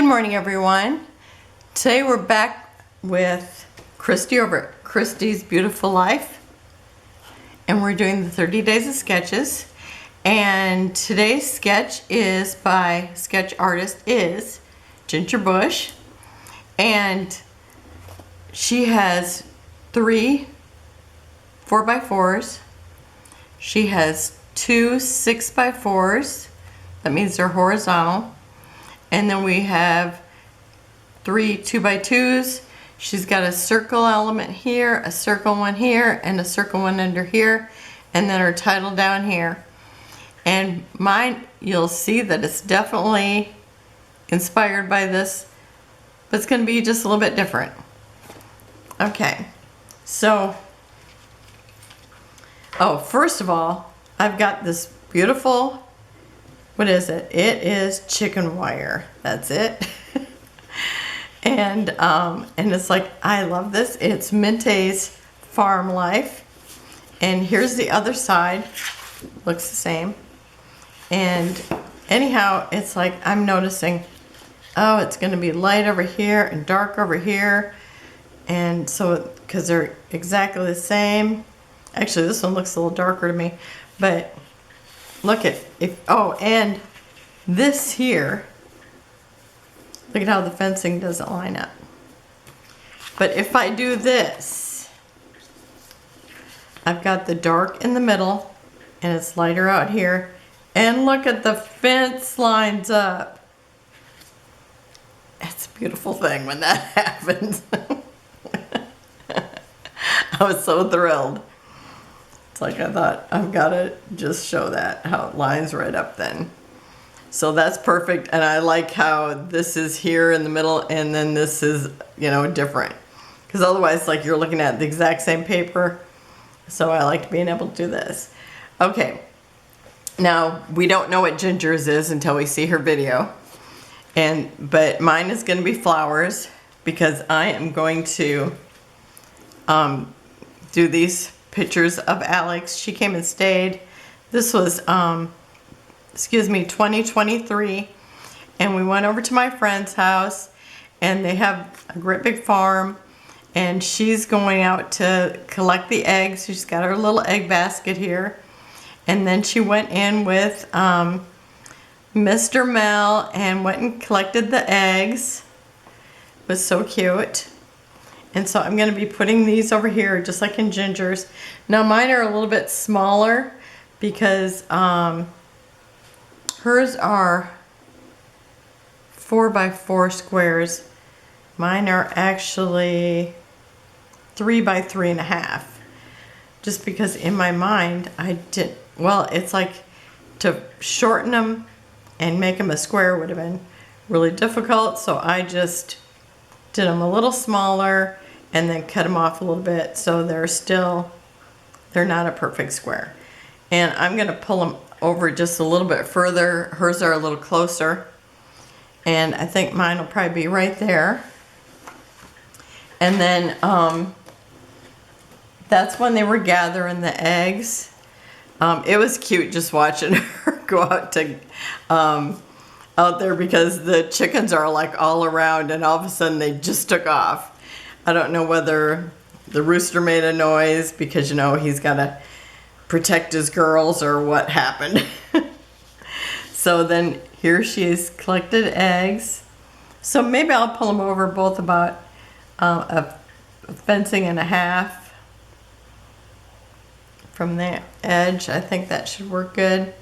Good morning, everyone. Today we're back with Christy over at Christy's Beautiful Life, and we're doing the 30 Days of Sketches. And today's sketch is by sketch artist is Ginger Bush, and she has 3 4x4s. She has 2 6x4s. That means they're horizontal. And then we have 3 2x2s. She's got a circle element here, a circle one here, and a circle one under here, and then her title down here. And mine, you'll see that it's definitely inspired by this, but it's going to be just a little bit different. Okay, so, first of all, I've got this beautiful, what is it? It is chicken wire. That's it. and it's like, I love this. It's Mintay's Farm Life. And here's the other side. Looks the same. And anyhow, it's like I'm noticing, oh, it's going to be light over here and dark over here. And so, because they're exactly the same. Actually, this one looks a little darker to me. But look at, and this here, look at how the fencing doesn't line up. But if I do this, I've got the dark in the middle, and it's lighter out here. And look at the fence lines up. It's a beautiful thing when that happens. I was so thrilled. It's like I thought, I've got to just show that, how it lines right up then. So that's perfect, and I like how this is here in the middle and then this is, different. Because otherwise, like, you're looking at the exact same paper. So I like being able to do this. Okay, now we don't know what Ginger's is until we see her video. But mine is going to be flowers because I am going to do these pictures of Alex. She came and stayed. This was 2023, and we went over to my friend's house, and they have a great big farm, and she's going out to collect the eggs. She's got her little egg basket here, and then she went in with Mr. Mel and went and collected the eggs. It was so cute. And so I'm going to be putting these over here just like in Ginger's. Now mine are a little bit smaller because hers are 4x4 squares. Mine are actually 3x3.5. Just because in my mind it's like to shorten them and make them a square would have been really difficult. So I just did them a little smaller and then cut them off a little bit so they're not a perfect square. And I'm going to pull them over just a little bit further. Hers are a little closer, and I think mine will probably be right there. And then that's when they were gathering the eggs. It was cute just watching her go out there because the chickens are like all around, and all of a sudden they just took off. I don't know whether the rooster made a noise because, he's got to protect his girls or what happened. So then here she is, collected eggs. So maybe I'll pull them over both about a fencing and a half from the edge. I think that should work good.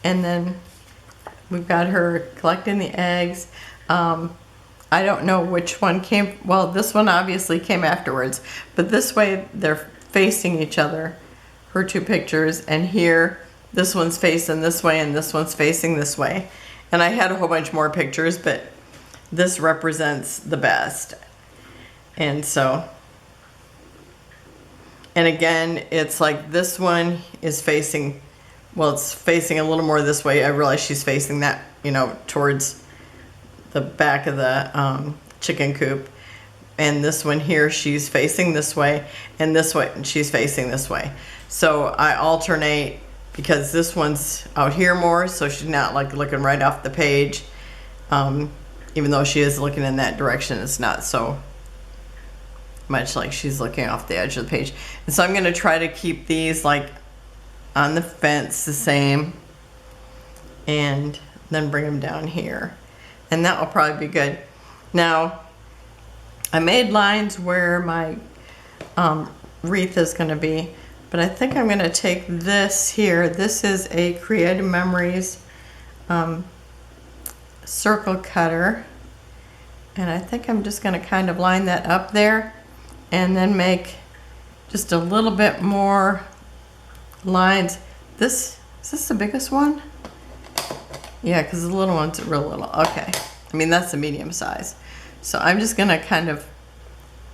And then we've got her collecting the eggs. I don't know which one came, well, this one obviously came afterwards, but this way they're facing each other, her 2 pictures, and here this one's facing this way and this one's facing this way. And I had a whole bunch more pictures, but this represents the best. And so, and again, it's like this one is facing, well, it's facing a little more this way. I realize she's facing that, towards the back of the chicken coop. And this one here, she's facing this way, and this way, and she's facing this way. So I alternate because this one's out here more, so she's not like looking right off the page. even though she is looking in that direction, it's not so much like she's looking off the edge of the page. And so I'm going to try to keep these like on the fence the same, and then bring them down here, and that will probably be good. Now I made lines where my wreath is going to be, but I think I'm going to take this here. This is a Creative Memories circle cutter, and I think I'm just going to kind of line that up there and then make just a little bit more lines. Is this the biggest one? Yeah, because the little one's real little. Okay, I mean that's the medium size. So I'm just gonna kind of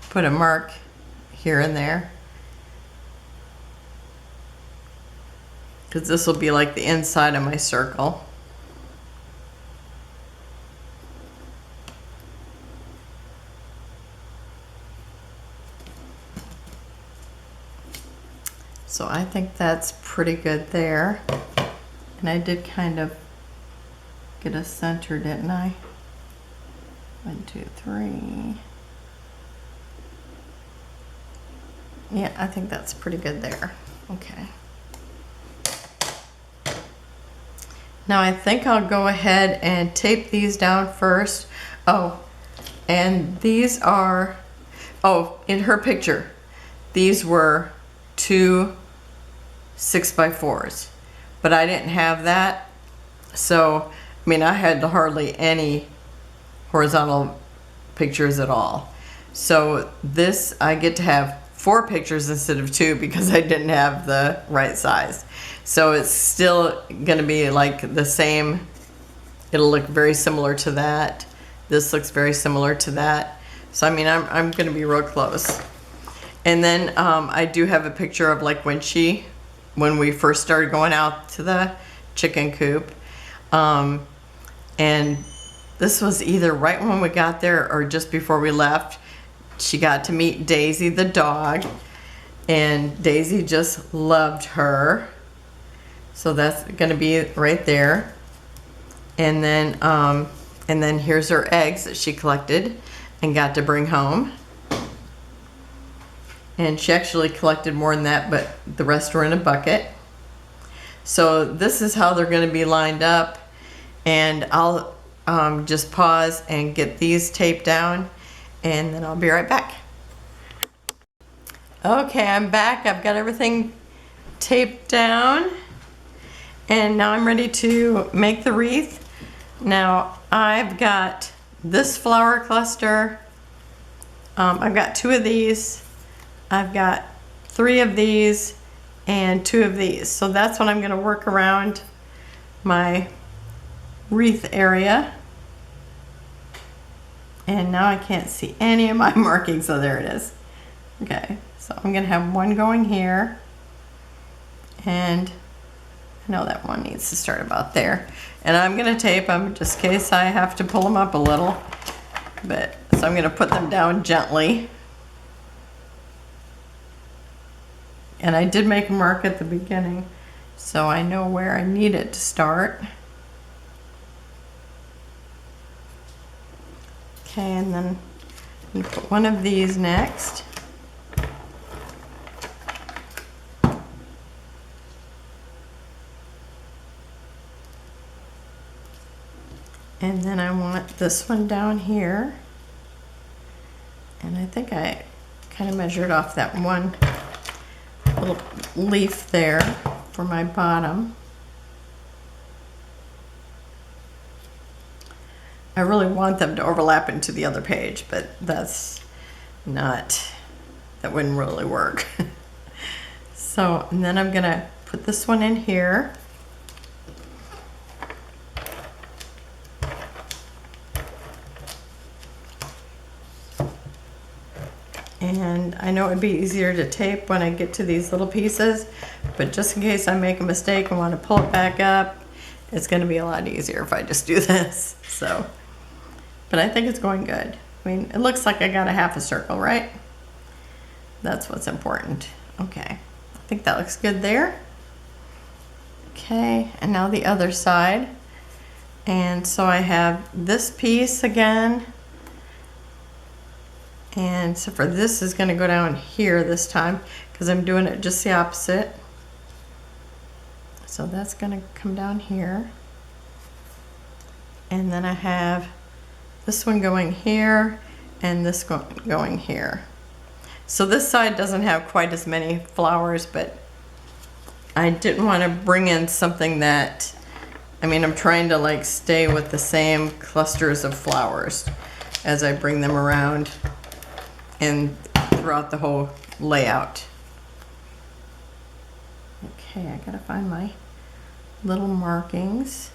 put a mark here and there, because this will be like the inside of my circle. So I think that's pretty good there. And I did kind of get a center, didn't I? 1, 2, 3. Yeah, I think that's pretty good there. Okay. Now I think I'll go ahead and tape these down first. Oh, and these are, oh, in her picture, these were 2 6x4s, but I didn't have that. So, I mean, I had hardly any horizontal pictures at all. So this, I get to have 4 pictures instead of 2 because I didn't have the right size. So it's still gonna be like the same. It'll look very similar to that. This looks very similar to that. So I mean, I'm gonna be real close. And then I do have a picture of like when we first started going out to the chicken coop. And this was either right when we got there or just before we left. She got to meet Daisy the dog, and Daisy just loved her. So that's gonna be right there. And then here's her eggs that she collected and got to bring home. And she actually collected more than that, but the rest were in a bucket. So this is how they're going to be lined up. And I'll just pause and get these taped down, and then I'll be right back. Okay, I'm back. I've got everything taped down. And now I'm ready to make the wreath. Now I've got this flower cluster. I've got 2 of these. I've got 3 of these and 2 of these. So that's what I'm going to work around my wreath area. And now I can't see any of my markings, so there it is. Okay, so I'm going to have one going here. And I know that one needs to start about there. And I'm going to tape them just in case I have to pull them up a little. So I'm going to put them down gently. And I did make a mark at the beginning, so I know where I need it to start. Okay, and then I'm going to put one of these next. And then I want this one down here. And I think I kind of measured off that one little leaf there for my bottom. I really want them to overlap into the other page, but that wouldn't really work. So, and then I'm gonna put this one in here. And I know it'd be easier to tape when I get to these little pieces, but just in case I make a mistake and want to pull it back up, it's going to be a lot easier if I just do this. So, but I think it's going good. I mean, it looks like I got a half a circle, right? That's what's important. Okay, I think that looks good there. Okay, and now the other side. And so I have this piece again. And so for this is going to go down here this time because I'm doing it just the opposite. So that's going to come down here. And then I have this one going here and this going here. So this side doesn't have quite as many flowers, but I didn't want to bring in something that, I mean, I'm trying to like stay with the same clusters of flowers as I bring them around and throughout the whole layout. Okay, I gotta find my little markings.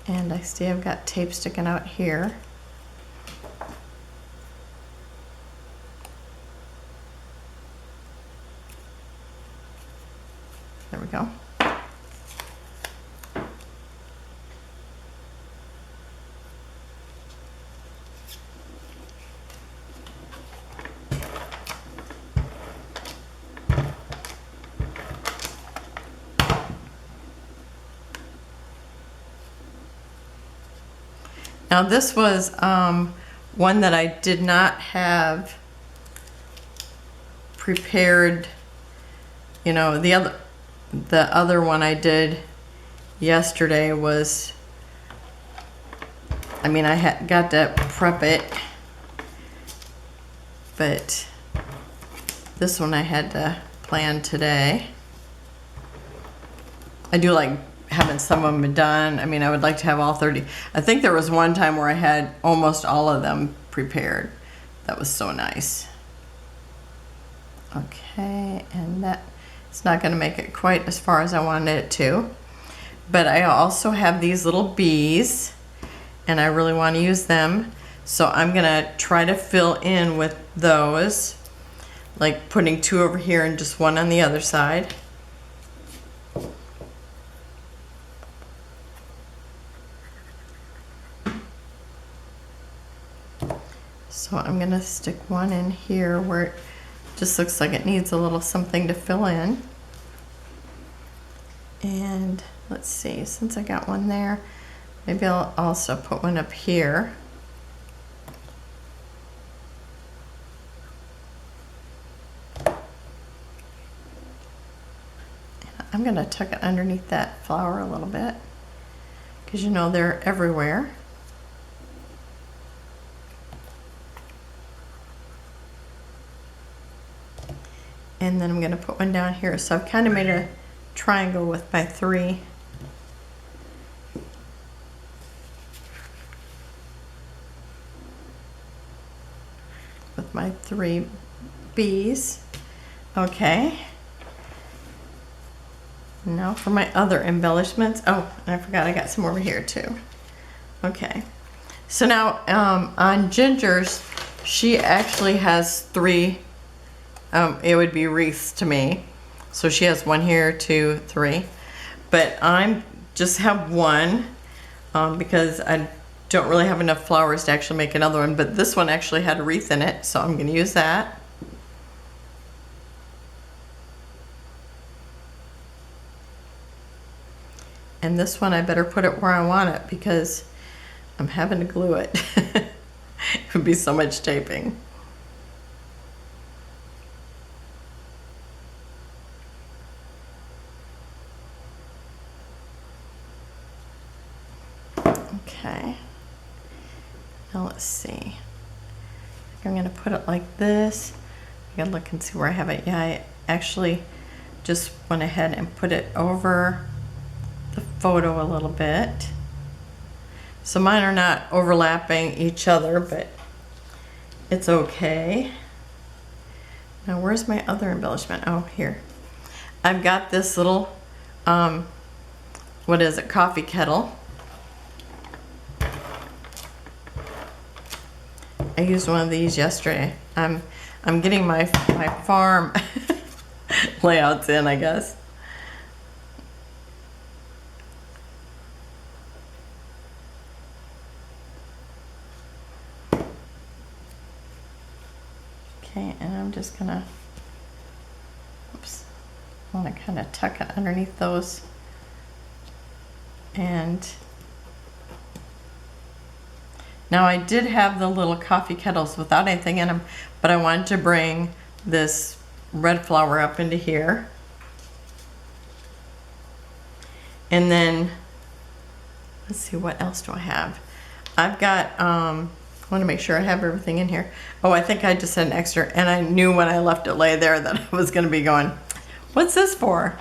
And I see I've got tape sticking out here. There we go. Now this was one that I did not have prepared. You know, the other one I did yesterday was, I mean, I had got to prep it, but this one I had to plan today. I do like having some of them done. I mean, I would like to have all 30. I think there was one time where I had almost all of them prepared. That was so nice. Okay, and that it's not going to make it quite as far as I wanted it to. But I also have these little bees, and I really want to use them. So I'm going to try to fill in with those, like putting 2 over here and just 1 on the other side. So I'm going to stick 1 in here where it just looks like it needs a little something to fill in. And let's see, since I got 1 there, maybe I'll also put 1 up here. I'm going to tuck it underneath that flower a little bit because you know they're everywhere. And then I'm going to put 1 down here. So I've kind of made a triangle with my 3. With my 3 bees. Okay. Now for my other embellishments. Oh, and I forgot I got some over here too. Okay. So now on Ginger's, she actually has 3. It would be wreaths to me. So she has 1 here, 2, 3. But I'm just have 1 because I don't really have enough flowers to actually make another one. But this one actually had a wreath in it, so I'm going to use that. And this one I better put it where I want it because I'm having to glue it. It would be so much taping. Okay, now let's see. I'm going to put it like this. I gotta look and see where I have it. Yeah, I actually just went ahead and put it over the photo a little bit. So mine are not overlapping each other, but it's okay. Now where's my other embellishment? Oh, here. I've got this little, what is it, coffee kettle. I used one of these yesterday. I'm getting my farm layouts in, I guess. Okay, and I'm just gonna, oops, I want to kind of tuck it underneath those And now I did have the little coffee kettles without anything in them, but I wanted to bring this red flower up into here. And then, let's see, what else do I have? I've got, I want to make sure I have everything in here. Oh, I think I just had an extra, and I knew when I left it lay there that I was going to be going, what's this for?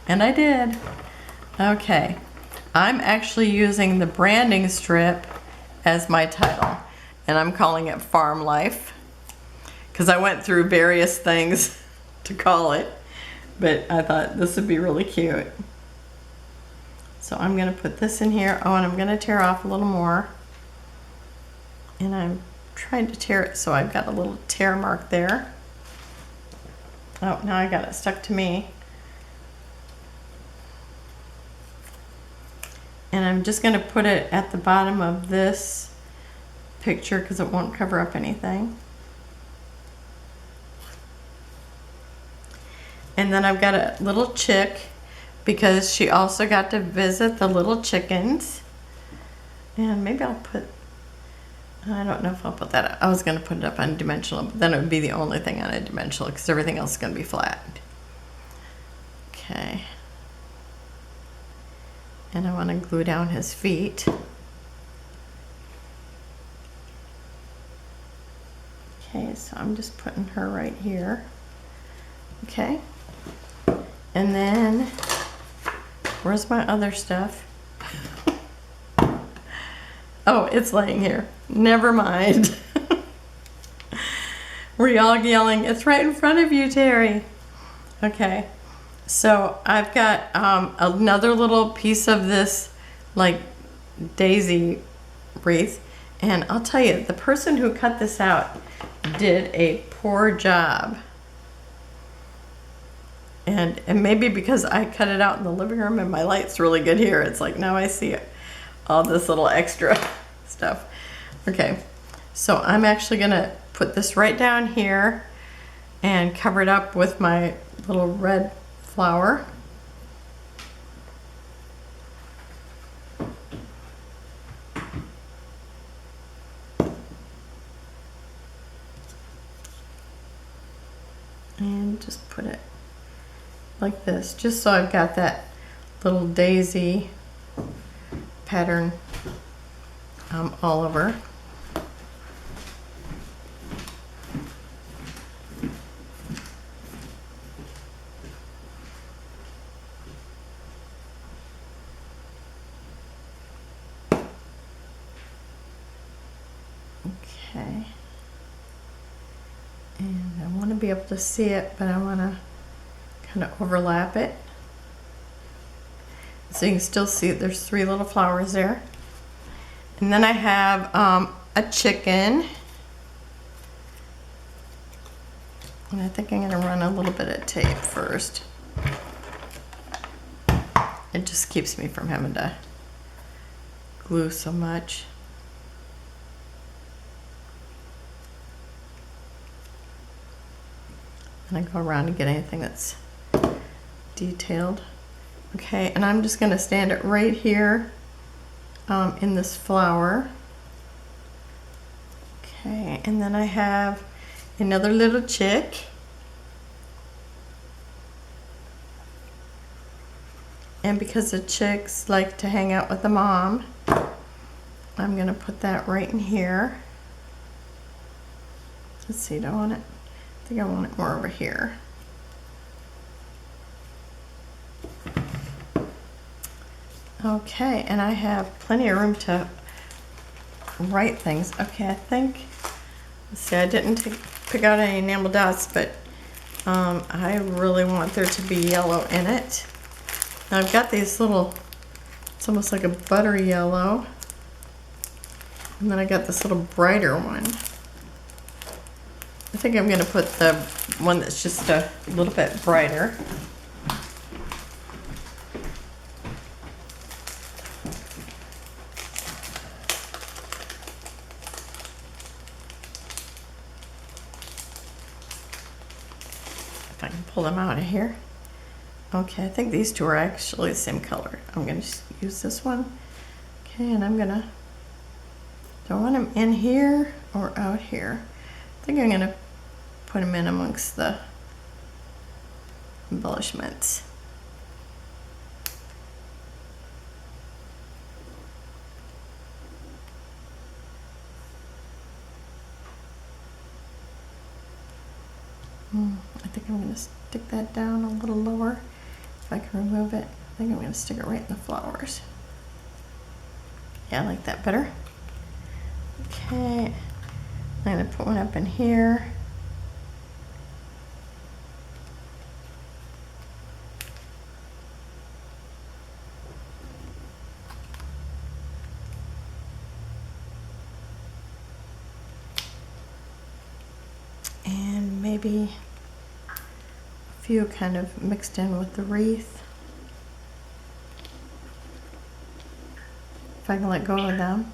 And I did. Okay. I'm actually using the branding strip as my title, and I'm calling it Farm Life, because I went through various things to call it, but I thought this would be really cute. So I'm going to put this in here. Oh, and I'm going to tear off a little more. And I'm trying to tear it so I've got a little tear mark there. Oh, now I got it stuck to me. And I'm just going to put it at the bottom of this picture because it won't cover up anything. And then I've got a little chick, because she also got to visit the little chickens. And maybe I'll put, I don't know if I'll put that up. I was going to put it up on dimensional, but then it would be the only thing on a dimensional because everything else is going to be flat. Okay. And I want to glue down his feet. Okay, so I'm just putting her right here. Okay. And then, where's my other stuff? Oh, it's laying here. Never mind. Were y'all yelling, it's right in front of you, Terry? Okay. So I've got another little piece of this like daisy wreath. And I'll tell you, the person who cut this out did a poor job. And maybe because I cut it out in the living room and my light's really good here, it's like now I see it, all this little extra stuff. Okay, so I'm actually gonna put this right down here and cover it up with my little red flower. And just put it like this, just so I've got that little daisy pattern all over. Okay. And I want to be able to see it, but I want to kind of overlap it. So you can still see there's 3 little flowers there. And then I have a chicken. And I think I'm going to run a little bit of tape first. It just keeps me from having to glue so much. And I go around and get anything that's detailed. Okay, and I'm just going to stand it right here in this flower. Okay, and then I have another little chick. And because the chicks like to hang out with the mom, I'm going to put that right in here. Let's see, do I want it? I think I want it more over here. Okay, and I have plenty of room to write things. Okay, I think, let's see, I didn't pick out any enamel dots, but I really want there to be yellow in it. Now I've got these little, it's almost like a buttery yellow. And then I got this little brighter one. I think I'm going to put the one that's just a little bit brighter. If I can pull them out of here. Okay, I think these two are actually the same color. I'm going to use this one. Okay, and I'm going to, do I want them in here or out here? I think I'm going to put them in amongst the embellishments. I think I'm going to stick that down a little lower. If I can remove it, I think I'm going to stick it right in the flowers. Yeah, I like that better. Okay, I'm going to put one up in here. And maybe a few kind of mixed in with the wreath. If I can let go of them.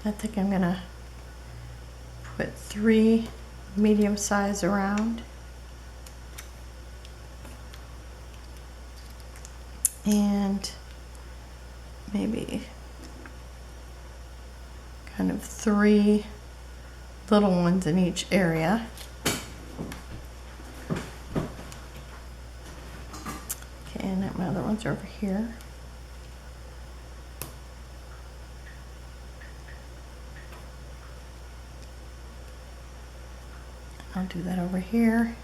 I think I'm gonna put 3 medium size around. And maybe kind of 3 little ones in each area. Okay, and my other ones are over here. I'll do that over here.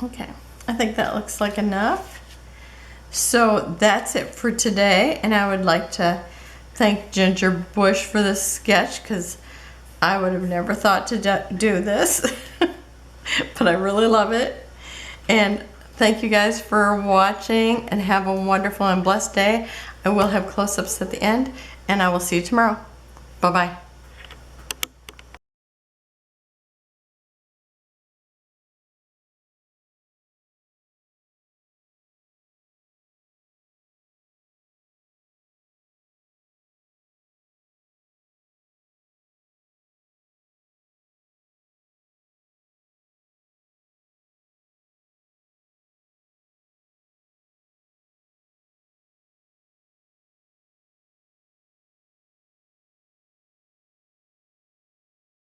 Okay, I think that looks like enough. So that's it for today, and I would like to thank Ginger Bush for this sketch, because I would have never thought to do this, but I really love it. And thank you guys for watching, and have a wonderful and blessed day. I will have close-ups at the end, and I will see you tomorrow. Bye-bye.